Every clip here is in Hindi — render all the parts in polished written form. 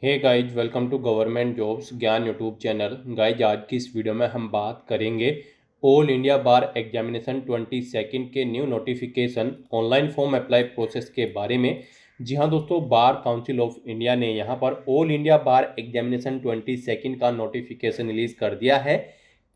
Hey guys, welcome to government jobs Gyan YouTube channel. Guys, आज की इस वीडियो में हम बात करेंगे ऑल इंडिया बार एग्जामिनेशन 22 के new notification online form apply process के बारे में। जी हाँ दोस्तों, बार काउंसिल ऑफ इंडिया ने यहाँ पर ऑल इंडिया बार एग्जामिनेशन 22 का नोटिफिकेशन रिलीज कर दिया है।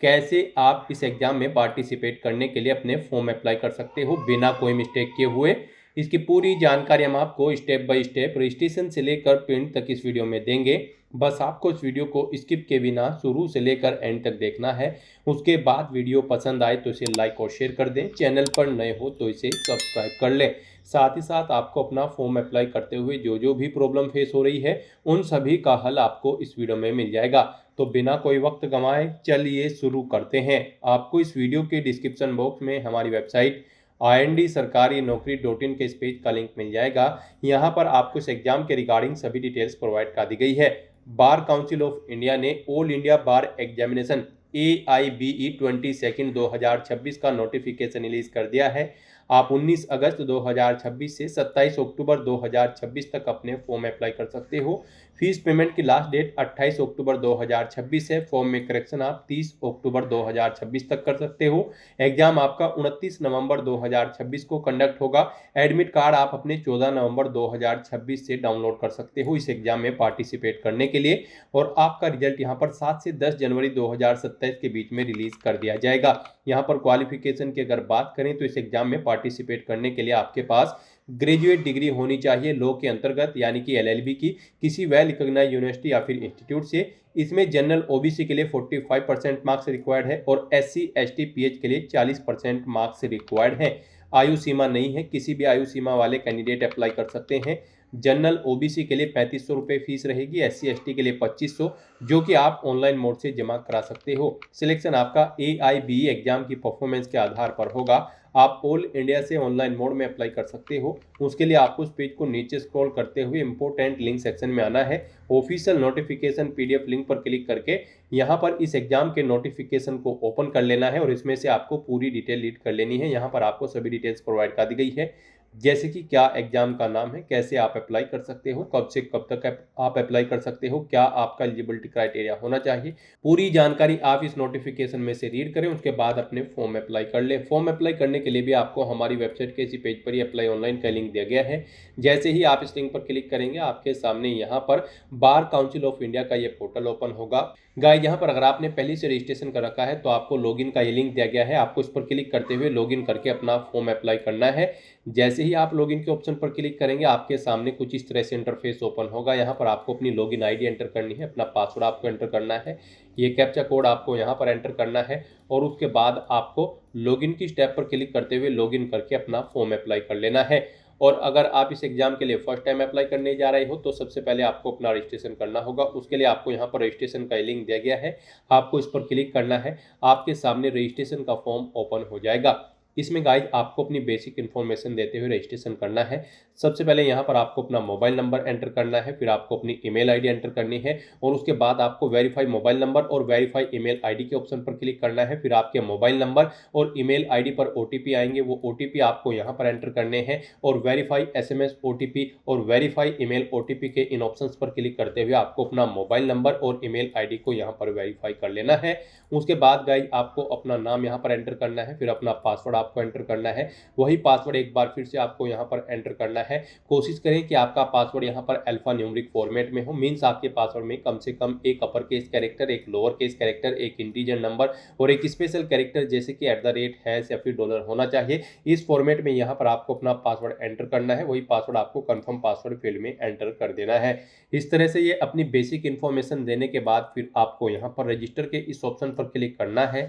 कैसे आप इस एग्जाम में पार्टिसिपेट करने के लिए अपने फॉर्म अप्लाई कर सकते हो बिना कोई मिस्टेक किए हुए, इसकी पूरी जानकारी हम आपको स्टेप बाय स्टेप रजिस्ट्रेशन से लेकर प्रिंट तक इस वीडियो में देंगे। बस आपको इस वीडियो को स्किप के बिना शुरू से लेकर एंड तक देखना है। उसके बाद वीडियो पसंद आए तो इसे लाइक और शेयर कर दें। चैनल पर नए हो तो इसे सब्सक्राइब कर लें। साथ ही साथ आपको अपना फॉर्म अप्लाई करते हुए जो जो भी प्रॉब्लम फेस हो रही है उन सभी का हल आपको इस वीडियो में मिल जाएगा। तो बिना कोई वक्त गंवाए चलिए शुरू करते हैं। आपको इस वीडियो के डिस्क्रिप्शन बॉक्स में हमारी वेबसाइट IND सरकारी नौकरी.in के इस पेज का लिंक मिल जाएगा। यहाँ पर आपको इस एग्जाम के रिगार्डिंग सभी डिटेल्स प्रोवाइड कर दी गई है। बार काउंसिल ऑफ इंडिया ने ऑल इंडिया बार एग्जामिनेशन AIBE 22 का नोटिफिकेशन रिलीज कर दिया है। आप 19 अगस्त 2026 से 27 अक्टूबर 2026 तक अपने फॉर्म अप्लाई कर सकते हो। फीस पेमेंट की लास्ट डेट 28 अक्टूबर 2026 है। फॉर्म में करेक्शन आप 30 अक्टूबर 2026 तक कर सकते हो। एग्जाम आपका 29 नवंबर 2026 को कंडक्ट होगा। एडमिट कार्ड आप अपने 14 नवंबर 2026 से डाउनलोड कर सकते हो इस एग्जाम में पार्टिसिपेट करने के लिए। और आपका रिजल्ट यहाँ पर 7 से 10 जनवरी 2027 के बीच में रिलीज कर दिया जाएगा। यहाँ पर क्वालिफिकेशन की अगर बात करें तो इस एग्जाम में पार्टिसिपेट करने के लिए आपके पास ग्रेजुएट डिग्री होनी चाहिए लॉ के अंतर्गत, यानी कि LLB की किसी वेल रिकॉग्नाइज्ड यूनिवर्सिटी या फिर इंस्टीट्यूट से। इसमें जनरल OBC के लिए 45% मार्क्स रिक्वायर्ड है और SC ST PH के लिए 40% मार्क्स रिक्वायर्ड है। आयु सीमा नहीं है, किसी भी आयु सीमा वाले कैंडिडेट अप्लाई कर सकते हैं। जनरल OBC के लिए 3500 रुपये फीस रहेगी, SC ST के लिए 2500, जो कि आप ऑनलाइन मोड से जमा करा सकते हो। सिलेक्शन आपका AIBE एग्जाम की परफॉर्मेंस के आधार पर होगा। आप ऑल इंडिया से ऑनलाइन मोड में अप्लाई कर सकते हो। उसके लिए आपको उस पेज को नीचे स्क्रॉल करते हुए इंपॉर्टेंट लिंक सेक्शन में आना है। ऑफिशियल नोटिफिकेशन PDF लिंक पर क्लिक करके यहाँ पर इस एग्जाम के नोटिफिकेशन को ओपन कर लेना है और इसमें से आपको पूरी डिटेल रीड कर लेनी है। यहाँ पर आपको सभी डिटेल्स प्रोवाइड कर दी गई है, जैसे कि क्या एग्जाम का नाम है, कैसे आप अप्लाई कर सकते हो, कब से कब तक आप अप्लाई कर सकते हो, क्या आपका एलिजिबिलिटी क्राइटेरिया होना चाहिए। पूरी जानकारी आप इस नोटिफिकेशन में से रीड करें, उसके बाद अपने फॉर्म अप्लाई कर लें। फॉर्म अप्लाई करने के लिए भी आपको हमारी वेबसाइट के इसी पेज पर ही अप्लाई ऑनलाइन का लिंक दिया गया है। जैसे ही आप इस लिंक पर क्लिक करेंगे आपके सामने यहाँ पर बार काउंसिल ऑफ इंडिया का ये पोर्टल ओपन होगा। गाइस, यहाँ पर अगर आपने पहले से रजिस्ट्रेशन कर रखा है तो आपको लॉगिन का ये लिंक दिया गया है। आपको इस पर क्लिक करते हुए लॉगिन करके अपना फॉर्म अप्लाई करना है। जैसे ही आप लॉगिन के ऑप्शन पर क्लिक करेंगे आपके सामने कुछ इस तरह से इंटरफेस ओपन होगा। यहाँ पर आपको अपनी लॉगिन ID एंटर करनी है, अपना पासवर्ड आपको एंटर करना है, ये कैप्चा कोड आपको यहाँ पर एंटर करना है और उसके बाद आपको लॉगिन की स्टेप पर क्लिक करते हुए लॉगिन करके अपना फॉर्म अप्लाई कर लेना है। और अगर आप इस एग्जाम के लिए फर्स्ट टाइम अप्लाई करने जा रहे हो तो सबसे पहले आपको अपना रजिस्ट्रेशन करना होगा। उसके लिए आपको यहाँ पर रजिस्ट्रेशन का लिंक दिया गया है, आपको इस पर क्लिक करना है। आपके सामने रजिस्ट्रेशन का फॉर्म ओपन हो जाएगा। इसमें गाइस आपको अपनी बेसिक इन्फॉर्मेशन देते हुए रजिस्ट्रेशन करना है। सबसे पहले यहाँ पर आपको अपना मोबाइल नंबर एंटर करना है, फिर आपको अपनी ईमेल ID एंटर करनी है और उसके बाद आपको वेरीफाई मोबाइल नंबर और वेरीफाई ईमेल ID के ऑप्शन पर क्लिक करना है। फिर आपके मोबाइल नंबर और ईमेल ID पर OTP आएंगे, वो OTP आपको यहाँ पर एंटर करने हैं और वेरीफाई SMS OTP और वेरीफाई ईमेल OTP के इन ऑप्शंस पर क्लिक करते हुए आपको अपना मोबाइल नंबर और ईमेल ID को यहाँ पर वेरीफाई कर लेना है। उसके बाद गाइस आपको अपना नाम यहाँ पर एंटर करना है, फिर अपना पासवर्ड आपको एंटर करना है। वही पासवर्ड एक बार फिर से आपको यहाँ पर एंटर करना है। कोशिश करें कि आपका पासवर्ड यहाँ पर अल्फा न्यूमेरिक फॉर्मेट में हो, मीन्स आपके पासवर्ड में कम से कम एक अपर केस कैरेक्टर, एक लोअर केस कैरेक्टर, एक इंटीजर नंबर और एक स्पेशल कैरेक्टर जैसे कि @ या फिर डॉलर होना चाहिए। इस फॉर्मेट में यहाँ पर आपको अपना पासवर्ड एंटर करना है, वही पासवर्ड आपको कंफर्म पासवर्ड फील्ड में एंटर कर देना है। इस तरह से ये अपनी बेसिक इन्फॉर्मेशन देने के बाद फिर आपको यहाँ पर रजिस्टर के इस ऑप्शन पर क्लिक करना है।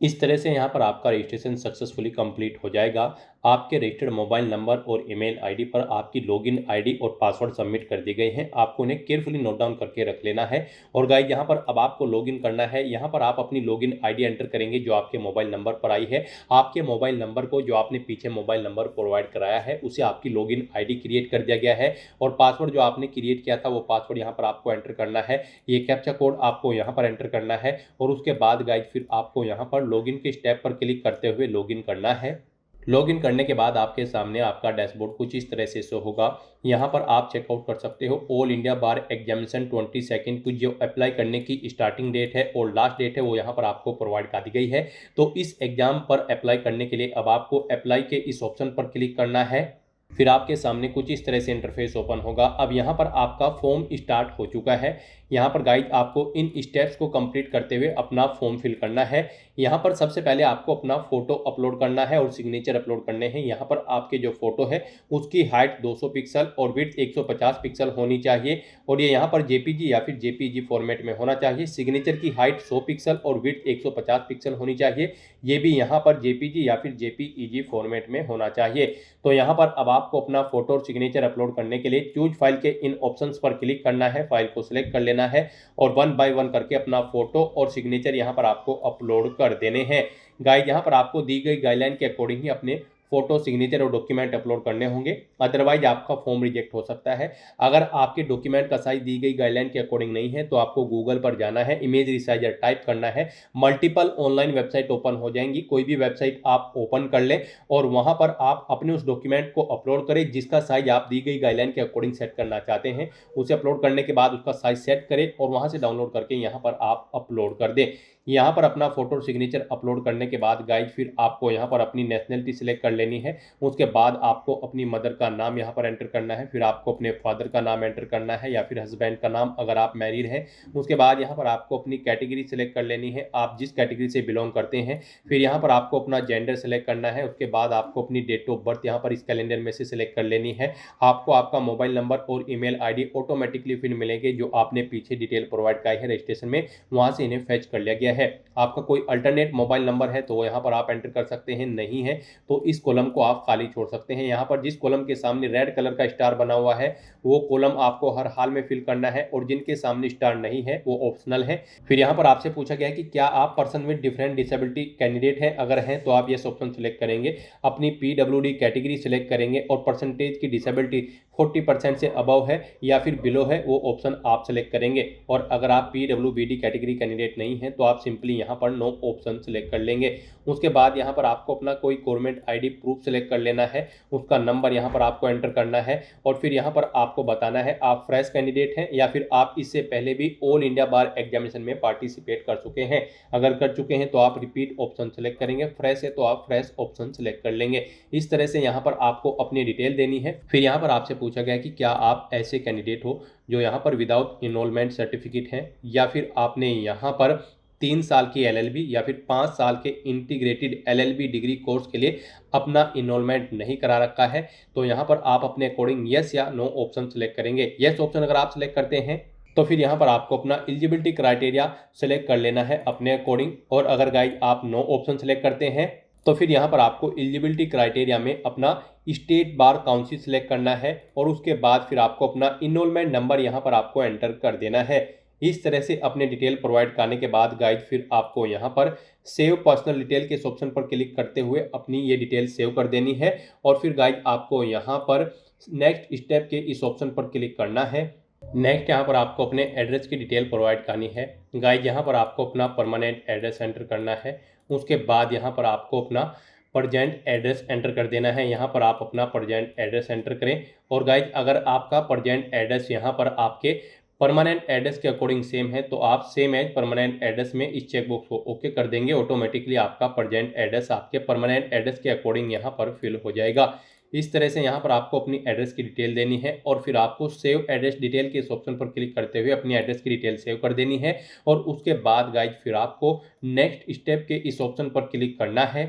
इस तरह से यहाँ पर आपका रजिस्ट्रेशन सक्सेसफुली कंप्लीट हो जाएगा। आपके रजिस्टर्ड मोबाइल नंबर और ईमेल ID पर आपकी लॉगिन ID और पासवर्ड सबमिट कर दिए गए हैं। आपको उन्हें केयरफुली नोट डाउन करके रख लेना है। और गाइस यहाँ पर अब आपको लॉगिन करना है। यहाँ पर आप अपनी लॉगिन ID एंटर करेंगे जो आपके मोबाइल नंबर पर आई है। आपके मोबाइल नंबर को जो आपने पीछे मोबाइल नंबर प्रोवाइड कराया है उसे आपकी लॉगिन ID क्रिएट कर दिया गया है और पासवर्ड जो आपने क्रिएट किया था वो पासवर्ड यहाँ पर आपको एंटर करना है। ये कैप्चा कोड आपको यहाँ पर एंटर करना है और उसके बाद गाइस फिर आपको यहाँ पर लॉगिन के स्टेप पर क्लिक करते हुए लॉगिन करना है। लॉगिन करने के बाद आपके सामने आपका डैशबोर्ड कुछ इस तरह से शो होगा। यहाँ पर आप चेकआउट कर सकते हो ऑल इंडिया बार एग्जामिनेशन 22 की जो अप्लाई करने की स्टार्टिंग डेट है और लास्ट डेट है वो यहाँ पर आपको प्रोवाइड कर दी गई है। तो इस एग्जाम पर अप्लाई करने के लिए अब आपको अप्लाई के इस ऑप्शन पर क्लिक करना है। फिर आपके सामने कुछ इस तरह से इंटरफेस ओपन होगा। अब यहाँ पर आपका फॉर्म स्टार्ट हो चुका है। यहाँ पर गाइड आपको इन स्टेप्स को कंप्लीट करते हुए अपना फॉर्म फिल करना है। यहाँ पर सबसे पहले आपको अपना फोटो अपलोड करना है और सिग्नेचर अपलोड करने हैं। यहाँ पर आपके जो फोटो है उसकी हाइट 200 पिक्सल और विड्थ 150 पिक्सल होनी चाहिए और ये यहाँ पर जेपीजी या फिर जेपीजी फॉर्मेट में होना चाहिए। सिग्नेचर की हाइट 100 पिक्सल और विड्थ 150 पिक्सल होनी चाहिए, ये भी यहाँ पर जेपीजी या फिर जेपीईजी फॉर्मेट में होना चाहिए। तो यहाँ पर अब आपको अपना फोटो और सिग्नेचर अपलोड करने के लिए चूज फाइल के इन ऑप्शंस पर क्लिक करना है, फाइल को सिलेक्ट कर लेना है और 1 बाय 1 करके अपना फोटो और सिग्नेचर यहाँ पर आपको अपलोड कर देने हैं। गाइड यहाँ पर आपको दी गई गाइडलाइन के अकॉर्डिंग ही अपने फोटो, सिग्नेचर और डॉक्यूमेंट अपलोड करने होंगे, अदरवाइज आपका फॉर्म रिजेक्ट हो सकता है। अगर आपके डॉक्यूमेंट का साइज दी गई गाइडलाइन के अकॉर्डिंग नहीं है तो आपको गूगल पर जाना है, इमेज रिसाइजर टाइप करना है। मल्टीपल ऑनलाइन वेबसाइट ओपन हो जाएंगी, कोई भी वेबसाइट आप ओपन कर लें और वहां पर आप अपने उस डॉक्यूमेंट को अपलोड करें जिसका साइज आप दी गई गाइडलाइन के अकॉर्डिंग सेट करना चाहते हैं। उसे अपलोड करने के बाद उसका साइज सेट करें और वहां से डाउनलोड करके यहाँ पर आप अपलोड कर दें। यहाँ पर अपना फोटो और सिग्नेचर अपलोड करने के बाद गाइज फिर आपको यहाँ पर अपनी नेशनलिटी सिलेक्ट कर लेनी है। उसके बाद आपको अपनी मदर का नाम यहाँ पर एंटर करना है, फिर आपको अपने फादर का नाम एंटर करना है या फिर हस्बैंड का नाम अगर आप मैरिड हैं। उसके बाद यहाँ पर आपको अपनी कैटेगरी सिलेक्ट कर लेनी है, आप जिस कैटेगरी से बिलोंग करते हैं। फिर यहाँ पर आपको अपना जेंडर सेलेक्ट करना है। उसके बाद आपको अपनी डेट ऑफ बर्थ यहाँ पर इस कैलेंडर में से सिलेक्ट कर लेनी है। आपको आपका मोबाइल नंबर और ईमेल आईडी ऑटोमेटिकली फिर मिलेंगे जो आपने पीछे डिटेल प्रोवाइड कराई है रजिस्ट्रेशन में, वहाँ से इन्हें फेच कर लिया गया है। आपका कोई अल्टरनेट मोबाइल नंबर है तो यहाँ पर आप एंटर कर सकते हैं, नहीं है तो इस कॉलम को आप खाली छोड़ सकते हैं। यहाँ पर जिस कॉलम के सामने रेड कलर का स्टार बना हुआ है वो कॉलम आपको हर हाल में फिल करना है और जिनके सामने स्टार नहीं है वो ऑप्शनल है। फिर यहाँ पर आपसे पूछा गया है कि क्या आप person with different disability candidate हैं, अगर हैं तो आप ये ऑप्शन सिलेक्ट करेंगे। अपनी पीडब्ल्यूडी कैटेगरी सिलेक्ट करेंगे और परसेंटेज की डिसेबिलिटी 40% से अबव है या फिर बिलो है वो ऑप्शन आप सिलेक्ट करेंगे। और अगर आप पीडब्ल्यूबीडी कैटेगरी कैंडिडेट नहीं है तो आप सिंपली यहाँ पर नो ऑप्शन सिलेक्ट कर लेंगे। उसके बाद यहाँ पर आपको अपना कोई गवर्नमेंट आईडी प्रूफ सिलेक्ट कर लेना है, उसका नंबर यहाँ पर आपको एंटर करना है और फिर यहाँ पर आपको बताना है आप फ्रेश कैंडिडेट हैं या फिर आप इससे पहले भी ऑल इंडिया बार एग्जामिनेशन में पार्टिसिपेट कर चुके हैं। अगर कर चुके हैं तो आप रिपीट ऑप्शन सेलेक्ट करेंगे, फ्रेश है तो आप फ्रेश ऑप्शन सेलेक्ट कर लेंगे। इस तरह से यहाँ पर आपको अपनी डिटेल देनी है। फिर यहाँ पर आपसे पूछा गया कि क्या आप ऐसे कैंडिडेट हो जो यहाँ पर विदाउट इनरोलमेंट सर्टिफिकेट हैं या फिर आपने यहाँ पर 3 साल की एलएलबी या फिर 5 साल के इंटीग्रेटेड एलएलबी डिग्री कोर्स के लिए अपना इनरोलमेंट नहीं करा रखा है। तो यहाँ पर आप अपने अकॉर्डिंग यस या नो ऑप्शन सेलेक्ट करेंगे। यस ऑप्शन अगर आप सेलेक्ट करते हैं तो फिर यहाँ पर आपको अपना एलिजिबिलिटी क्राइटेरिया सेलेक्ट कर लेना है अपने अकॉर्डिंग, और अगर गाइड आप नो ऑप्शन सेलेक्ट करते हैं तो फिर यहाँ पर आपको एलिजिबिलिटी क्राइटेरिया में अपना स्टेट बार काउंसिल सेलेक्ट करना है और उसके बाद फिर आपको अपना इनरोलमेंट नंबर यहाँ पर आपको एंटर कर देना है। इस तरह से अपने डिटेल प्रोवाइड करने के बाद गाइड फिर आपको यहाँ पर सेव पर्सनल डिटेल के इस ऑप्शन पर क्लिक करते हुए अपनी ये डिटेल सेव कर देनी है और फिर गाइड आपको यहाँ पर नेक्स्ट स्टेप के इस ऑप्शन पर क्लिक करना है। नेक्स्ट यहाँ पर आपको अपने एड्रेस की डिटेल प्रोवाइड करनी है। गाइड यहाँ पर आपको अपना परमानेंट एड्रेस एंटर करना है। उसके बाद यहाँ पर आपको अपना प्रजेंट एड्रेस एंटर कर देना है। यहाँ पर आप अपना प्रजेंट एड्रेस एंटर करें और गाइज अगर आपका प्रजेंट एड्रेस यहाँ पर आपके परमानेंट एड्रेस के अकॉर्डिंग सेम है तो आप सेम एज परमानेंट एड्रेस में इस चेकबॉक्स को ओके कर देंगे। ऑटोमेटिकली आपका प्रजेंट एड्रेस आपके परमानेंट एड्रेस के अकॉर्डिंग यहाँ पर फिल हो जाएगा। इस तरह से यहाँ पर आपको अपनी एड्रेस की डिटेल देनी है और फिर आपको सेव एड्रेस डिटेल के इस ऑप्शन पर क्लिक करते हुए अपनी एड्रेस की डिटेल सेव कर देनी है और उसके बाद गाइज फिर आपको नेक्स्ट स्टेप के इस ऑप्शन पर क्लिक करना है।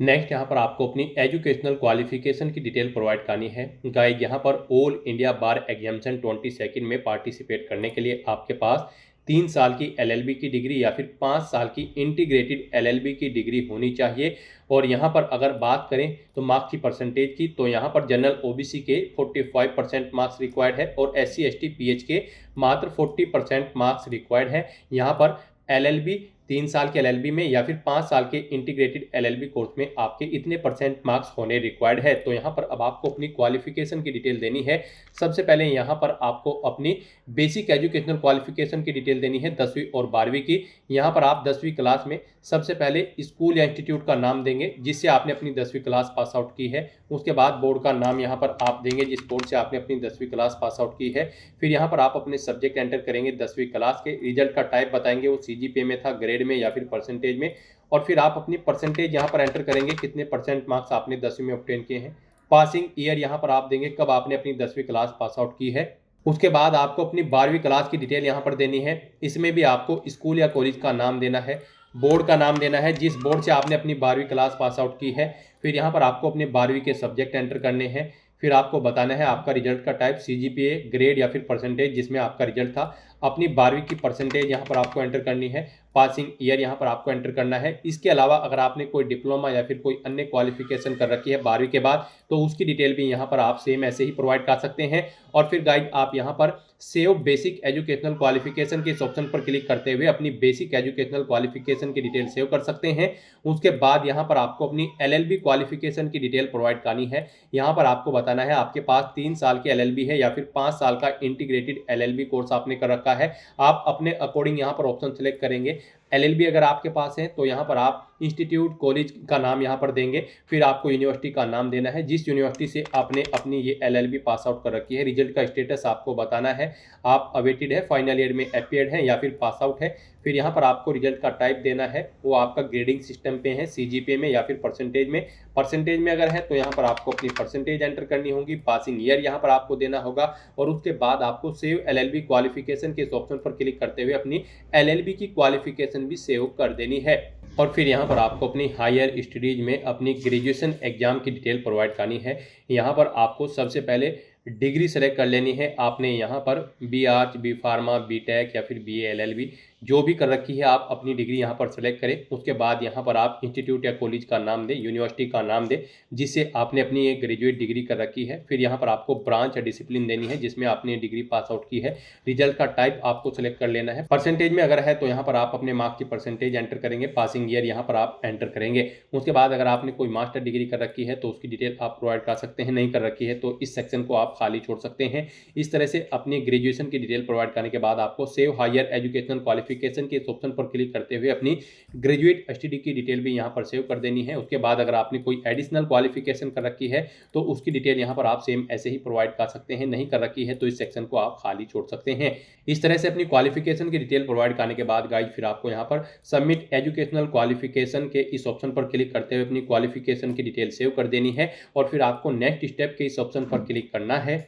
नेक्स्ट यहाँ पर आपको अपनी एजुकेशनल क्वालिफिकेशन की डिटेल प्रोवाइड करनी है। गाइड यहाँ पर ऑल इंडिया बार एग्जामिनेशन 22 में पार्टिसिपेट करने के लिए आपके पास 3 साल की एलएलबी की डिग्री या फिर 5 साल की इंटीग्रेटेड एलएलबी की डिग्री होनी चाहिए। और यहाँ पर अगर बात करें तो मार्क्स की परसेंटेज की तो यहाँ पर जनरल ओबीसी के 45% मार्क्स रिक्वायर्ड है और SC ST PH के मात्र 40% मार्क्स रिक्वायर्ड है। यहाँ पर एलएलबी 3 साल के एलएलबी में या फिर 5 साल के इंटीग्रेटेड एलएलबी कोर्स में आपके इतने परसेंट मार्क्स होने रिक्वायर्ड है। तो यहाँ पर अब आपको अपनी क्वालिफिकेशन की डिटेल देनी है। सबसे पहले यहाँ पर आपको अपनी बेसिक एजुकेशनल क्वालिफिकेशन की डिटेल देनी है 10वीं और 12वीं की। यहाँ पर आप 10वीं क्लास में सबसे पहले स्कूल या इंस्टीट्यूट का नाम देंगे जिससे आपने अपनी 10वीं क्लास पास आउट की है। उसके बाद बोर्ड का नाम यहाँ पर आप देंगे जिस बोर्ड से आपने अपनी 10वीं क्लास पास आउट की है। फिर यहाँ पर आप अपने सब्जेक्ट एंटर करेंगे 10वीं क्लास के। रिजल्ट का टाइप बताएंगे, वो सीजीपीए में था, ग्रेड में या फिर परसेंटेज में। और फिर आप अपनी परसेंटेज यहाँ पर एंटर करेंगे, कितने परसेंट मार्क्स आपने 10वीं में ऑब्टेन किए हैं। पासिंग ईयर यहाँ पर आप देंगे, कब आपने अपनी 10वीं क्लास पास आउट की है। उसके बाद आपको अपनी 12वीं क्लास की डिटेल यहाँ पर देनी है। इसमें भी आपको स्कूल या कॉलेज का नाम देना है, बोर्ड का नाम देना है जिस बोर्ड से आपने अपनी 12वीं क्लास पास आउट की है। फिर यहाँ पर आपको अपने 12वीं के सब्जेक्ट एंटर करने हैं। फिर आपको बताना है आपका रिजल्ट का टाइप, सीजीपीए, ग्रेड या फिर परसेंटेज जिसमें आपका रिजल्ट था। अपनी 12वीं की परसेंटेज यहाँ पर आपको एंटर करनी है। पासिंग ईयर यहाँ पर आपको एंटर करना है। इसके अलावा अगर आपने कोई डिप्लोमा या फिर कोई अन्य क्वालिफिकेशन कर रखी है 12वीं के बाद तो उसकी डिटेल भी यहाँ पर आप सेम ऐसे ही प्रोवाइड कर सकते हैं। और फिर गाइड आप यहाँ पर सेव बेसिक एजुकेशनल क्वालिफिकेशन के इस ऑप्शन पर क्लिक करते हुए अपनी बेसिक एजुकेशनल क्वालिफिकेशन की डिटेल सेव कर सकते हैं। उसके बाद यहाँ पर आपको अपनी एलएलबी क्वालिफिकेशन की डिटेल प्रोवाइड करनी है। यहाँ पर आपको बताना है आपके पास 3 साल की एलएलबी है या फिर 5 साल का इंटीग्रेटेड एलएलबी कोर्स आपने कर रखा है। आप अपने अकॉर्डिंग यहाँ पर ऑप्शन सेलेक्ट करेंगे। एलएलबी अगर आपके पास है तो यहाँ पर आप इंस्टीट्यूट कॉलेज का नाम यहाँ पर देंगे। फिर आपको यूनिवर्सिटी का नाम देना है जिस यूनिवर्सिटी से आपने अपनी ये एलएलबी पास आउट कर रखी है। रिजल्ट का स्टेटस आपको बताना है, आप अवेटेड है, फाइनल ईयर में अपीयर्ड है या फिर पास आउट है। फिर यहाँ पर आपको रिजल्ट का टाइप देना है, वो आपका ग्रेडिंग सिस्टम पे है, सीजीपीए में या फिर परसेंटेज में। परसेंटेज में अगर है तो यहाँ पर आपको अपनी परसेंटेज एंटर करनी होगी। पासिंग ईयर यहाँ पर आपको देना होगा। और उसके बाद आपको सेव एलएलबी क्वालिफिकेशन के इस ऑप्शन पर क्लिक करते हुए अपनी एलएलबी की क्वालिफिकेशन भी सेव कर देनी है। और फिर यहाँ पर आपको अपनी हायर स्टडीज में अपनी ग्रेजुएशन एग्जाम की डिटेल प्रोवाइड करनी है। यहाँ पर आपको सबसे पहले डिग्री सेलेक्ट कर लेनी है। आपने यहाँ पर B arch, B pharma, B tech या फिर बी एलएलबी जो भी कर रखी है आप अपनी डिग्री यहाँ पर सेलेक्ट करें। उसके बाद यहाँ पर आप इंस्टीट्यूट या कॉलेज का नाम दें, यूनिवर्सिटी का नाम दें जिससे आपने अपनी एक ग्रेजुएट डिग्री कर रखी है। फिर यहाँ पर आपको ब्रांच या डिसिप्लिन देनी है जिसमें आपने डिग्री पास आउट की है। रिजल्ट का टाइप आपको सेलेक्ट कर लेना है। परसेंटेज में अगर है तो यहाँ पर आप अपने मार्क्स की परसेंटेज एंटर करेंगे। पासिंग ईयर यहाँ पर आप एंटर करेंगे। उसके बाद अगर आपने कोई मास्टर डिग्री कर रखी है तो उसकी डिटेल आप प्रोवाइड कर सकते हैं, नहीं कर रखी है तो इस सेक्शन को आप खाली छोड़ सकते हैं। इस तरह से अपनी ग्रेजुएशन की डिटेल प्रोवाइड करने के बाद आपको सेव हायर एजुकेशनल क्वालिफिकेशन के ऑप्शन पर क्लिक करते हुए अपनी ग्रेजुएट स्टडी की डिटेल भी यहाँ पर सेव कर देनी है। उसके बाद अगर आपने कोई एडिशनल क्वालिफिकेशन कर रखी है तो उसकी डिटेल यहाँ पर आप सेम ऐसे ही प्रोवाइड कर सकते हैं, नहीं कर रखी है तो इस सेक्शन को आप खाली छोड़ सकते हैं। इस तरह से अपनी क्वालिफिकेशन की डिटेल प्रोवाइड करने के बाद गाइस फिर आपको यहाँ पर सबमिट एजुकेशनल क्वालिफिकेशन के इस ऑप्शन पर क्लिक करते हुए अपनी क्वालिफिकेशन की डिटेल सेव कर देनी है। और फिर आपको नेक्स्ट स्टेप के इस ऑप्शन पर क्लिक करना है।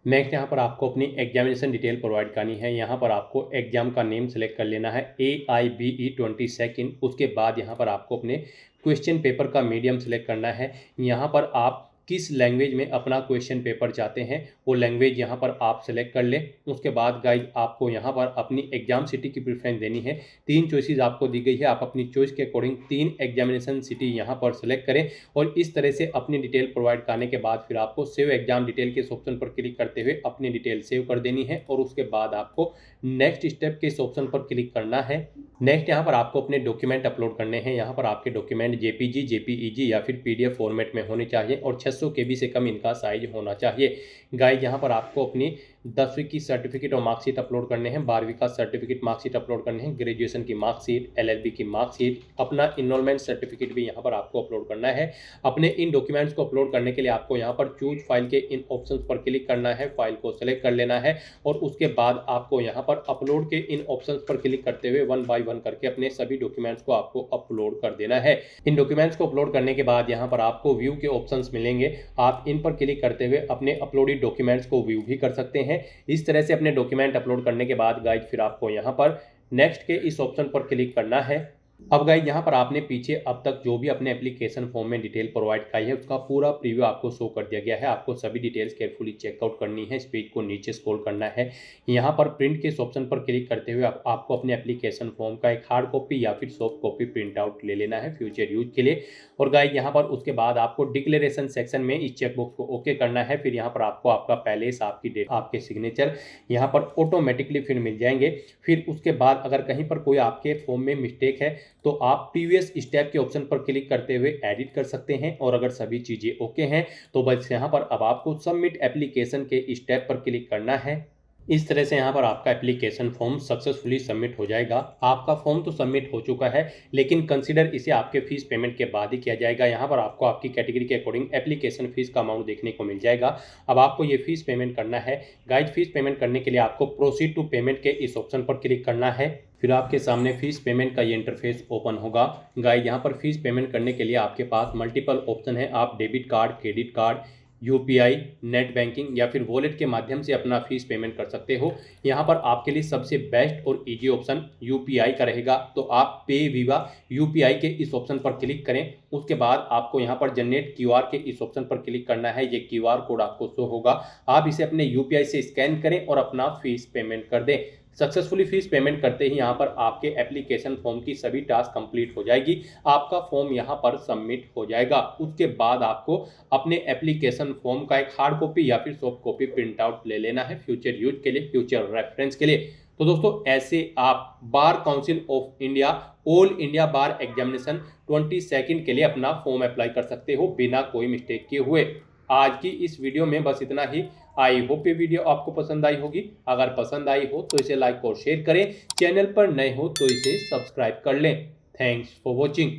नेक्स्ट यहाँ पर आपको अपनी एग्जामिनेशन डिटेल प्रोवाइड करनी है। यहाँ पर आपको एग्जाम का नेम सेलेक्ट कर लेना है, AIBE 22। उसके बाद यहाँ पर आपको अपने क्वेश्चन पेपर का मीडियम सेलेक्ट करना है। यहाँ पर आप किस लैंग्वेज में अपना क्वेश्चन पेपर चाहते हैं वो लैंग्वेज यहाँ पर आप सेलेक्ट कर लें। उसके बाद गाइड आपको यहाँ पर अपनी एग्जाम सिटी की प्रेफरेंस देनी है। 3 चॉइसेस आपको दी गई है, आप अपनी चॉइस के अकॉर्डिंग 3 एग्जामिनेशन सिटी यहाँ पर सेलेक्ट करें। और इस तरह से अपनी डिटेल प्रोवाइड करने के बाद फिर आपको सेव एग्जाम डिटेल के इस ऑप्शन पर क्लिक करते हुए अपनी डिटेल सेव कर देनी है। और उसके बाद आपको नेक्स्ट स्टेप के इस ऑप्शन पर क्लिक करना है। नेक्स्ट यहाँ पर आपको अपने डॉक्यूमेंट अपलोड करने हैं। यहाँ पर आपके डॉक्यूमेंट JPG, JPEG या फिर PDF फॉर्मेट में होने चाहिए और 600 KB से कम इनका साइज होना चाहिए। गाइस यहाँ पर आपको अपनी 10वीं की सर्टिफिकेट और मार्कशीट अपलोड करने हैं, 12वीं का सर्टिफिकेट मार्कशीट अपलोड करने हैं, ग्रेजुएशन की मार्कशीट, LLB की मार्कशीट, अपना इनरोलमेंट सर्टिफिकेट भी यहाँ पर आपको अपलोड करना है। अपने इन डॉक्यूमेंट्स को अपलोड करने के लिए आपको यहाँ पर चूज फाइल के इन ऑप्शंस पर क्लिक करना है, फाइल को सेलेक्ट कर लेना है। और उसके बाद आपको यहाँ पर अपलोड के इन ऑप्शंस पर क्लिक करते हुए 1 बाय 1 करके अपने सभी डॉक्यूमेंट्स को आपको अपलोड कर देना है। इन डॉक्यूमेंट्स को अपलोड करने के बाद यहाँ पर आपको व्यू के ऑप्शंस मिलेंगे, आप इन पर क्लिक करते हुए अपने अपलोडेड डॉक्यूमेंट्स को व्यू भी कर सकते हैं। इस तरह से अपने डॉक्यूमेंट अपलोड करने के बाद गाइस फिर आपको यहाँ पर नेक्स्ट के इस ऑप्शन पर क्लिक करना है। अब गाइस यहाँ पर आपने पीछे अब तक जो भी अपने एप्लीकेशन फॉर्म में डिटेल प्रोवाइड कराई है उसका पूरा प्रीव्यू आपको शो कर दिया गया है। आपको सभी डिटेल्स केयरफुली चेकआउट करनी है, इस पेज को नीचे स्क्रॉल करना है। यहाँ पर प्रिंट के इस ऑप्शन पर क्लिक करते हुए आपको अपने एप्लीकेशन फॉर्म का एक हार्ड कॉपी या फिर सॉफ्ट कॉपी प्रिंट आउट ले लेना है फ्यूचर यूज के लिए। और गाइस यहाँ पर उसके बाद आपको डिक्लेरेशन सेक्शन में इस चेकबॉक्स को ओके करना है। फिर यहाँ पर आपको आपका पैलेस, आपकी डेट, आपके सिग्नेचर यहाँ पर ऑटोमेटिकली फिर मिल जाएंगे। फिर उसके बाद अगर कहीं पर कोई आपके फॉर्म में मिस्टेक है तो आप प्रीवियस स्टेप के ऑप्शन पर क्लिक करते हुए एडिट कर सकते हैं। और अगर सभी चीज़ें ओके हैं तो बस यहाँ पर अब आपको सबमिट एप्लीकेशन के स्टेप पर क्लिक करना है। इस तरह से यहाँ पर आपका एप्लीकेशन फॉर्म सक्सेसफुली सबमिट हो जाएगा। आपका फॉर्म तो सबमिट हो चुका है, लेकिन कंसीडर इसे आपके फीस पेमेंट के बाद ही किया जाएगा। यहाँ पर आपको आपकी कैटेगरी के अकॉर्डिंग एप्लीकेशन फीस का अमाउंट देखने को मिल जाएगा। अब आपको ये फीस पेमेंट करना है। गाइड फीस पेमेंट करने के लिए आपको प्रोसीड टू पेमेंट के इस ऑप्शन पर क्लिक करना है। फिर आपके सामने फीस पेमेंट का ये इंटरफेस ओपन होगा। गाइड यहाँ पर फीस पेमेंट करने के लिए आपके पास मल्टीपल ऑप्शन है। आप debit card, credit card, UPI, net banking या फिर वॉलेट के माध्यम से अपना फीस पेमेंट कर सकते हो। यहाँ पर आपके लिए सबसे बेस्ट और इजी ऑप्शन यूपीआई का रहेगा। तो आप पे विवा यूपीआई के इस ऑप्शन पर क्लिक करें। उसके बाद आपको यहाँ पर जनरेट क्यूआर के इस ऑप्शन पर क्लिक करना है। ये क्यूआर कोड आपको शो होगा, आप इसे अपने यूपीआई से स्कैन करें और अपना फीस पेमेंट कर दें। सक्सेसफुली फीस पेमेंट करते ही यहाँ पर आपके एप्लीकेशन फॉर्म की सभी टास्क कंप्लीट हो जाएगी। आपका फॉर्म यहाँ पर सबमिट हो जाएगा। उसके बाद आपको अपने एप्लीकेशन फॉर्म का एक हार्ड कॉपी या फिर सॉफ्ट कॉपी प्रिंट आउट ले लेना है फ्यूचर यूज के लिए, फ्यूचर रेफरेंस के लिए। तो दोस्तों ऐसे आप bar council of India all India bar examination 22 के लिए अपना फॉर्म अप्लाई कर सकते हो बिना कोई मिस्टेक किए हुए। आज की इस वीडियो में बस इतना ही। आई होप ये वीडियो आपको पसंद आई होगी। अगर पसंद आई हो तो इसे लाइक और शेयर करें। चैनल पर नए हो तो इसे सब्सक्राइब कर लें। Thanks for watching.